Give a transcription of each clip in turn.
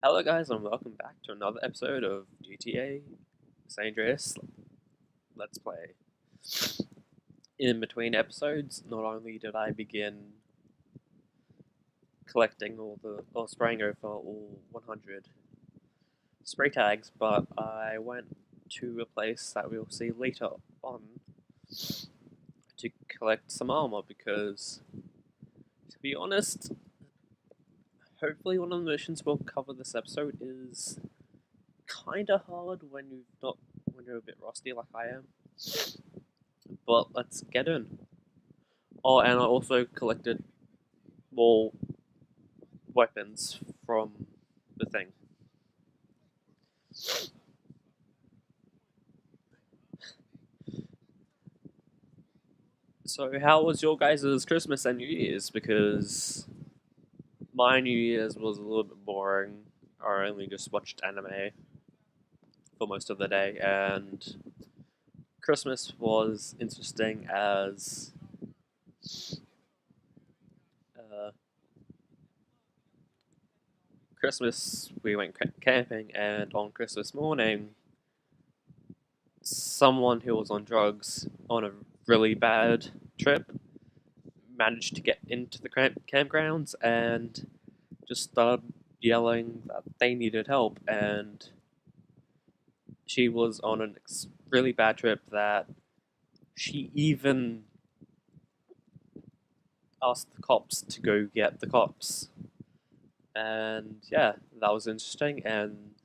Hello guys and welcome back to another episode of GTA San Andreas Let's Play. In between episodes, not only did I begin collecting or spraying over all 100 spray tags, but I went to a place that we'll see later on to collect some armor because, to be honest, hopefully one of the missions we'll cover this episode is kinda hard when you're a bit rusty like I am. But let's get in. Oh, and I also collected more weapons from the thing. So how was your guys' Christmas and New Year's? Because my New Year's was a little bit boring. I only just watched anime for most of the day, and Christmas was interesting as uh, Christmas we went camping, and on Christmas morning, someone who was on drugs on a really bad trip managed to get into the campgrounds and just started yelling that they needed help, and she was on a really bad trip that she even asked the cops to go get the cops. And yeah, that was interesting, and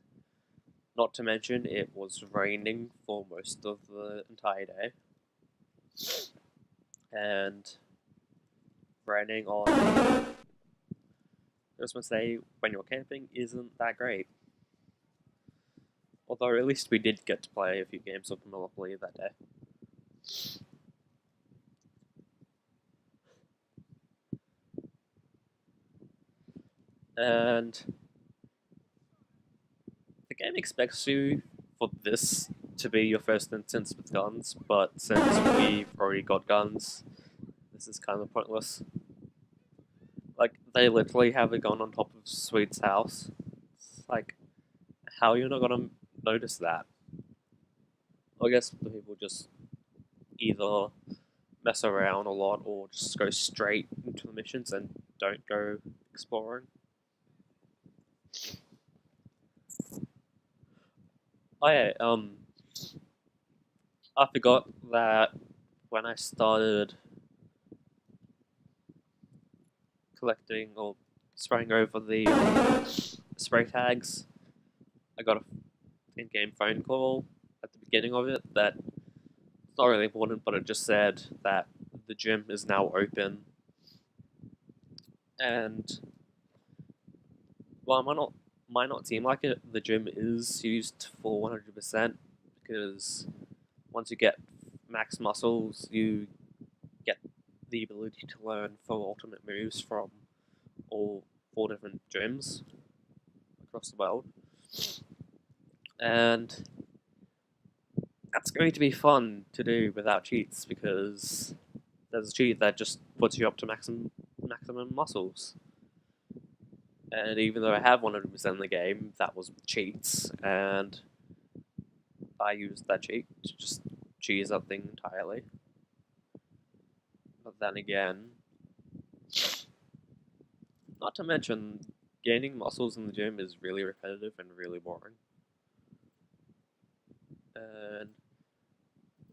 not to mention it was raining for most of the entire day. And raining on Christmas Day when you're camping isn't that great. Although at least we did get to play a few games of Monopoly that day. And the game expects you for this to be your first instance with guns, but since we've already got guns, this is kind of pointless. Like, they literally have a gun on top of Sweet's house. It's like, how are you not gonna notice that? I guess the people just either mess around a lot or just go straight into the missions and don't go exploring. Oh yeah, I forgot that when I started collecting or spraying over the spray tags, I got a in-game phone call at the beginning of it that it's not really important, but it just said that the gym is now open, and well, might not seem like it. The gym is used for 100% because once you get max muscles, you get the ability to learn full ultimate moves from all 4 different gyms across the world. And that's going to be fun to do without cheats because there's a cheat that just puts you up to maximum muscles. And even though I have 100% in the game, that was with cheats, and I used that cheat to just cheese up things entirely. But then again, not to mention, gaining muscles in the gym is really repetitive and really boring. And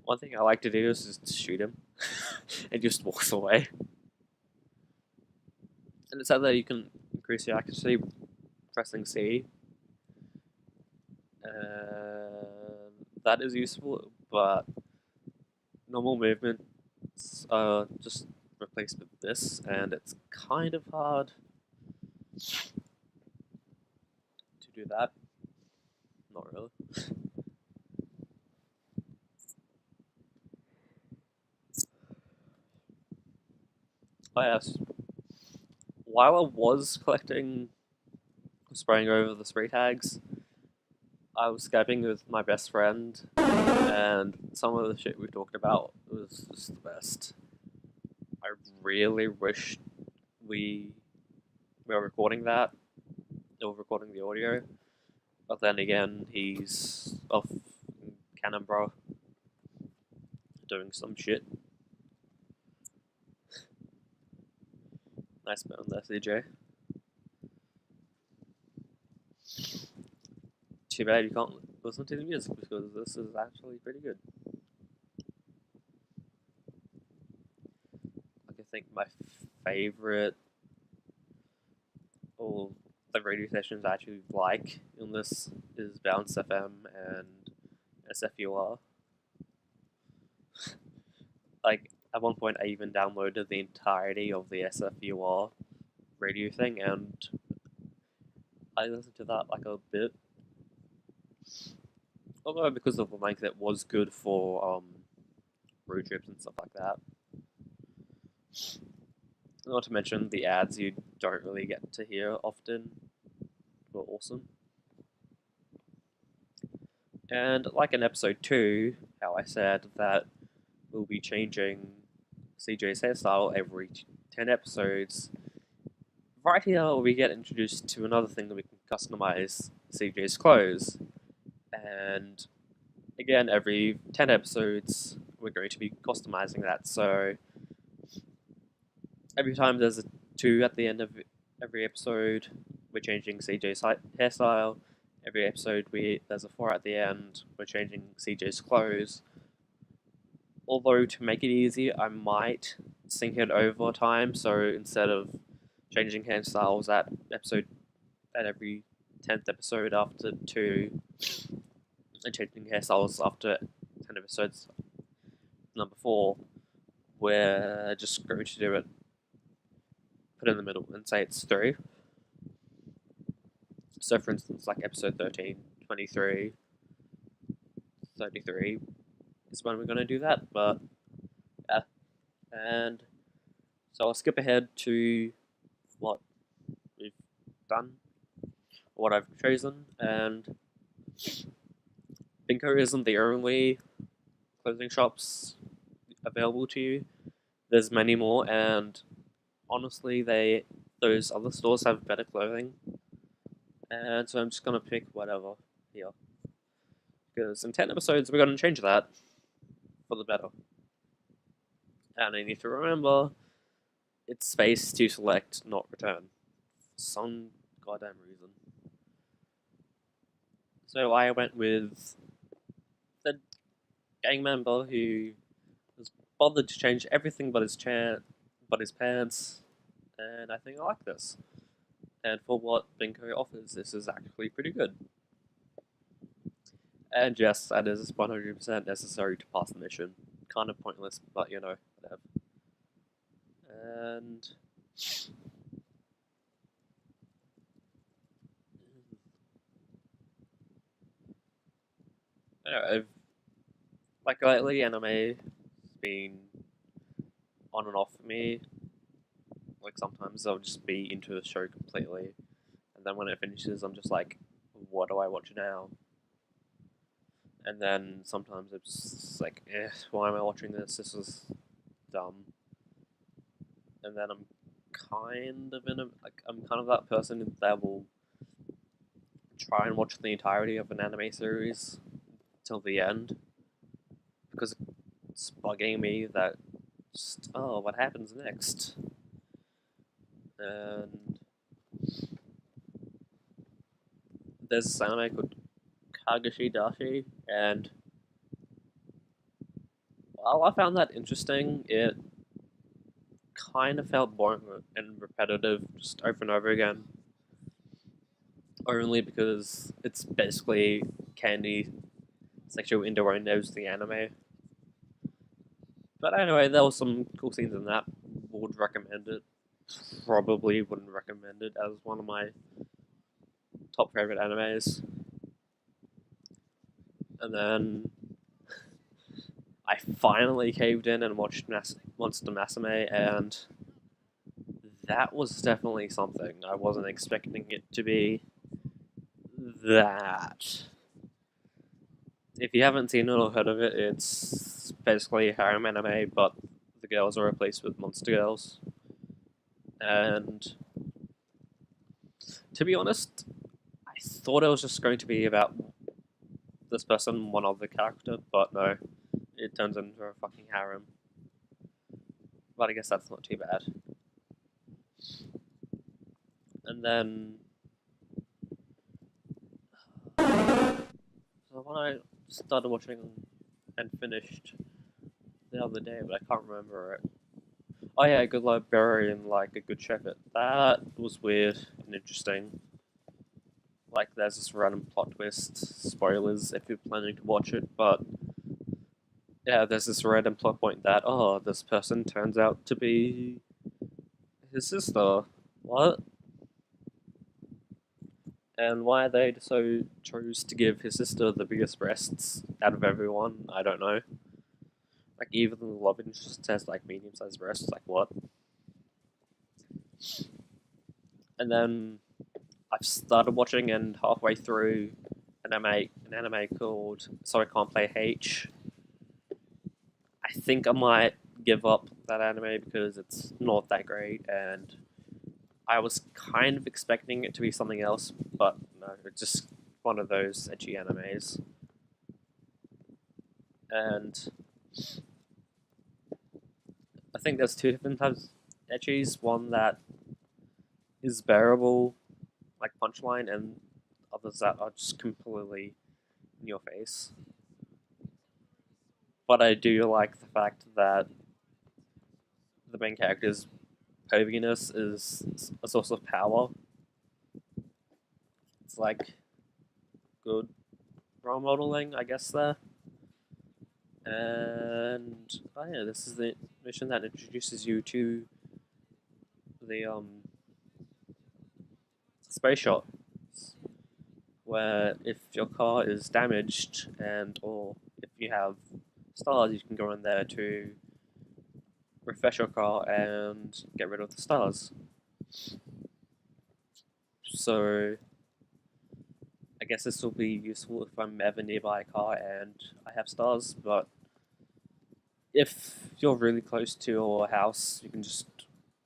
one thing I like to do is just shoot him and just walks away. And it said that you can increase your accuracy pressing C. That is useful, but normal movements are just replaced with this, and it's kind of hard to do that. Not really. Oh yes. While I was collecting, spraying over the spray tags, I was Skyping with my best friend, and some of the shit we talked about was just the best. I really wish we were recording that, or recording the audio. But then again, he's off in Canberra doing some shit. Nice bit on there, CJ. Too bad you can't listen to the music because this is actually pretty good. Like, I think my favorite, or the radio stations I actually like in this is Bounce FM and SFUR. Like, at one point I even downloaded the entirety of the SFUR radio thing, and I listened to that like a bit. Although because of the length, it was good for road trips and stuff like that. Not to mention the ads you don't really get to hear often were awesome. And like in episode 2, how I said that we'll be changing CJ's hairstyle every 10 episodes, right here we get introduced to another thing that we can customize CJ's clothes. And again, every 10 episodes, we're going to be customizing that. So every time there's a 2 at the end of every episode, we're changing CJ's hairstyle. Every episode, there's a 4 at the end, we're changing CJ's clothes. Although, to make it easy, I might sync it over time, so instead of changing hairstyles at every 10th episode after 2, and changing hairstyles after 10 episodes number 4, we're just going to do it, put it in the middle, and say it's 3. So, for instance, like episode 13, 23, 33 is when we're going to do that, but yeah. And so I'll skip ahead to what we've done, what I've chosen, and Binko isn't the only clothing shops available to you. There's many more, and honestly, those other stores have better clothing, and so I'm just gonna pick whatever here. Because in 10 episodes, we're gonna change that for the better. And I need to remember, it's space to select, not return. For some goddamn reason. So I went with the gang member who was bothered to change everything but his pants, and I think I like this. And for what Binko offers, this is actually pretty good. And yes, that is 100% necessary to pass the mission. Kind of pointless, but you know, whatever. And I don't know, like lately, anime has been on and off for me. Like sometimes I'll just be into a show completely, and then when it finishes, I'm just like, what do I watch now? And then sometimes it's just like, why am I watching this? This is dumb. And then I'm kind of that person that will try and watch the entirety of an anime series till the end, because it's bugging me that just, oh, what happens next? And there's this anime called Kagashi Dashi, and while I found that interesting, it kind of felt boring and repetitive just over and over again. Only because it's basically candy sexual innuendos the anime. But anyway, there was some cool scenes in that. Would recommend it. Probably wouldn't recommend it as one of my top favorite animes. And then I finally caved in and watched Monster Masame, and that was definitely something. I wasn't expecting it to be that. If you haven't seen it or heard of it, it's basically a harem anime, but the girls are replaced with monster girls. And To be honest, I thought it was just going to be about this person, one other character, but no, it turns into a fucking harem. But I guess that's not too bad. And then, so when I started watching and finished the other day, but I can't remember it. Oh yeah, a good librarian, like a good shepherd. That was weird and interesting. Like, there's this random plot twist. Spoilers if you're planning to watch it, but yeah, there's this random plot point that, oh, this person turns out to be his sister. What? And why they so chose to give his sister the biggest breasts out of everyone, I don't know. Like, even the love interest has like medium-sized breasts. Like, what? And then I've started watching, and halfway through an anime called So I Can't Play H. I think I might give up that anime because it's not that great, and I was kind of expecting it to be something else, but no, it's just one of those edgy animes. And I think there's two different types of edgies. One that is bearable, like Punchline, and others that are just completely in your face. But I do like the fact that the main character's poviness is a source of power. It's like good role modeling, I guess, there. And oh yeah, this is the mission that introduces you to the space shot, where if your car is damaged and or if you have stars, you can go in there to refresh your car and get rid of the stars. So I guess this will be useful if I'm ever nearby a car and I have stars, but if you're really close to your house, you can just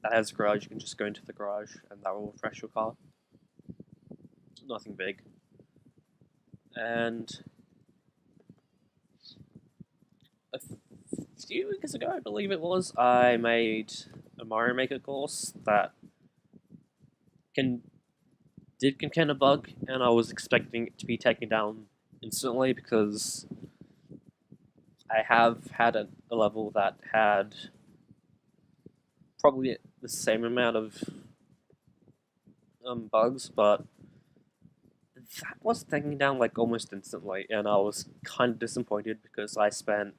that has a garage, you can just go into the garage and that will refresh your car. Nothing big. And a few weeks ago, I believe it was, I made a Mario Maker course that can contain a bug, and I was expecting it to be taken down instantly because I have had a level that had probably the same amount of bugs, but that was taken down like almost instantly, and I was kind of disappointed because I spent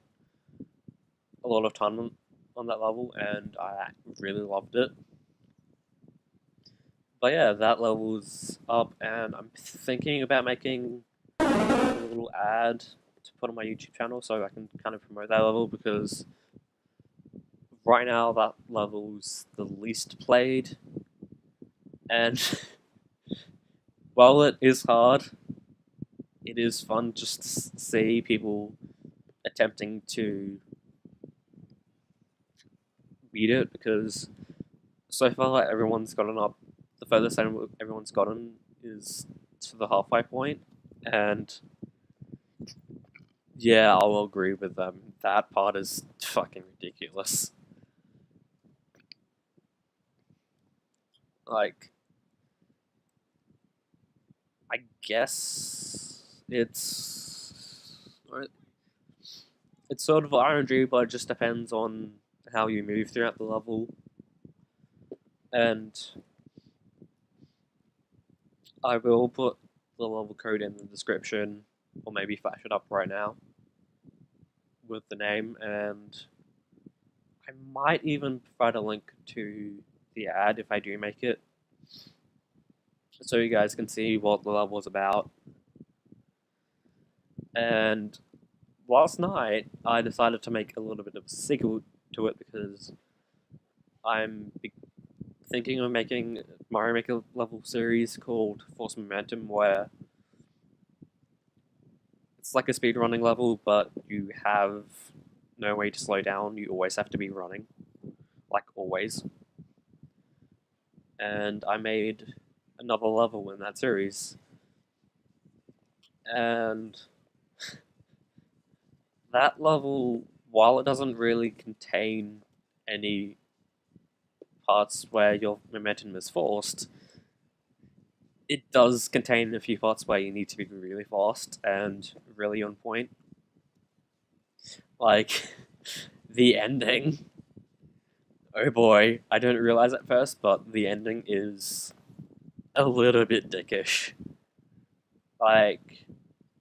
a lot of time on that level and I really loved it. But yeah, that level's up, and I'm thinking about making a little ad to put on my YouTube channel so I can kind of promote that level because right now that level's the least played, and while it is hard, it is fun just to see people attempting to beat it because so far everyone's gotten up. The furthest everyone's gotten is to the halfway point, and yeah, I'll agree with them. That part is fucking ridiculous. Like, I guess it's sort of RNG, but it just depends on how you move throughout the level. And I will put the level code in the description, or maybe flash it up right now with the name, and I might even provide a link to the ad if I do make it, so you guys can see what the level is about. And last night, I decided to make a little bit of a sequel to it because I'm thinking of making a Mario Maker level series called Force Momentum, where it's like a speedrunning level, but you have no way to slow down. You always have to be running, like always. And I made another level in that series. And that level, while it doesn't really contain any parts where your momentum is forced, it does contain a few parts where you need to be really fast and really on point. Like, the ending. Oh boy, I didn't realize at first, but the ending is a little bit dickish. Like,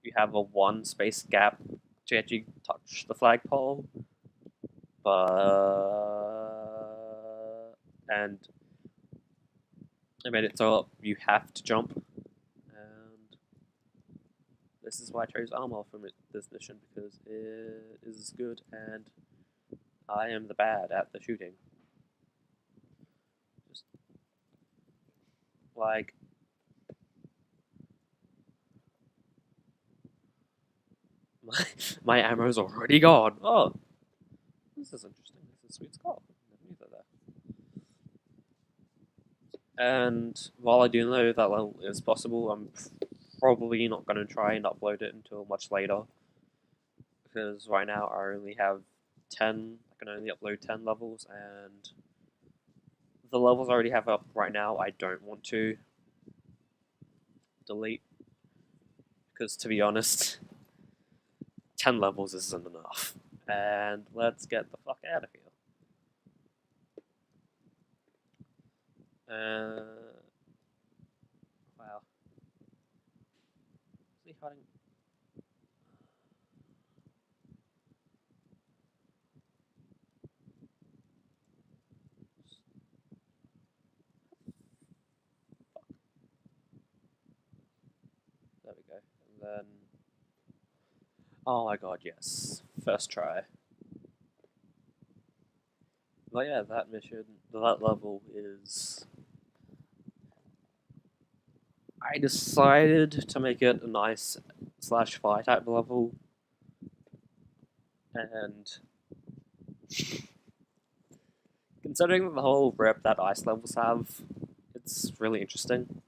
you have a one space gap to actually touch the flagpole, and I made it so you have to jump, and this is why I chose armor from this mission, because it is good and I am the bad at the shooting. Just like my ammo's already gone. Oh, this is interesting. This is sweet skull. Never there. And while I do know that level is possible, I'm probably not going to try and upload it until much later, because right now I only have 10. I can only upload 10 levels, and the levels I already have up right now I don't want to delete, because to be honest, 10 levels isn't enough. And let's get the fuck out of here. Wow. Is he hiding? There we go. And then, oh my god, yes, first try. But yeah, that mission, that level is. I decided to make it a nice /5 type level, and considering the whole rep that ice levels have, it's really interesting.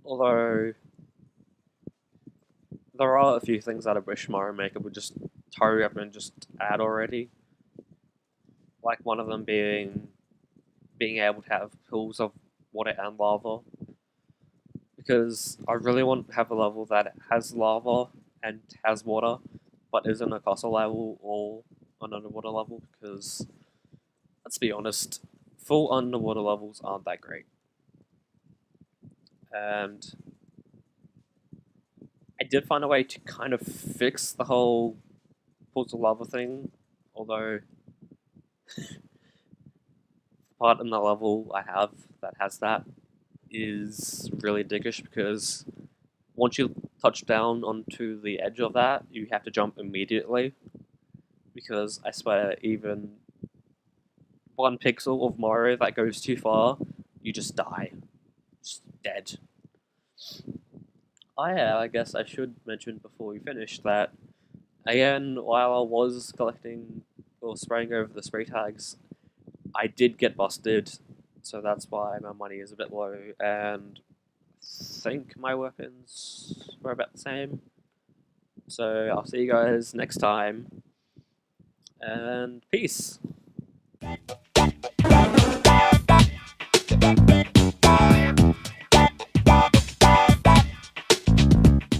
Although there are a few things that I wish Mario Maker would just hurry up and just add already. Like one of them being able to have pools of water and lava. Because I really want to have a level that has lava and has water, but isn't a castle level or an underwater level, because let's be honest, full underwater levels aren't that great. And I did find a way to kind of fix the whole pools of lava thing, although the part in the level I have that has that is really dickish, because once you touch down onto the edge of that, you have to jump immediately, because I swear, even one pixel of Mario that goes too far, you just die. Just dead. Oh yeah, I guess I should mention before we finish that, again, while I was collecting or spraying over the spray tags, I did get busted, so that's why my money is a bit low, and I think my weapons were about the same. So I'll see you guys next time, and peace.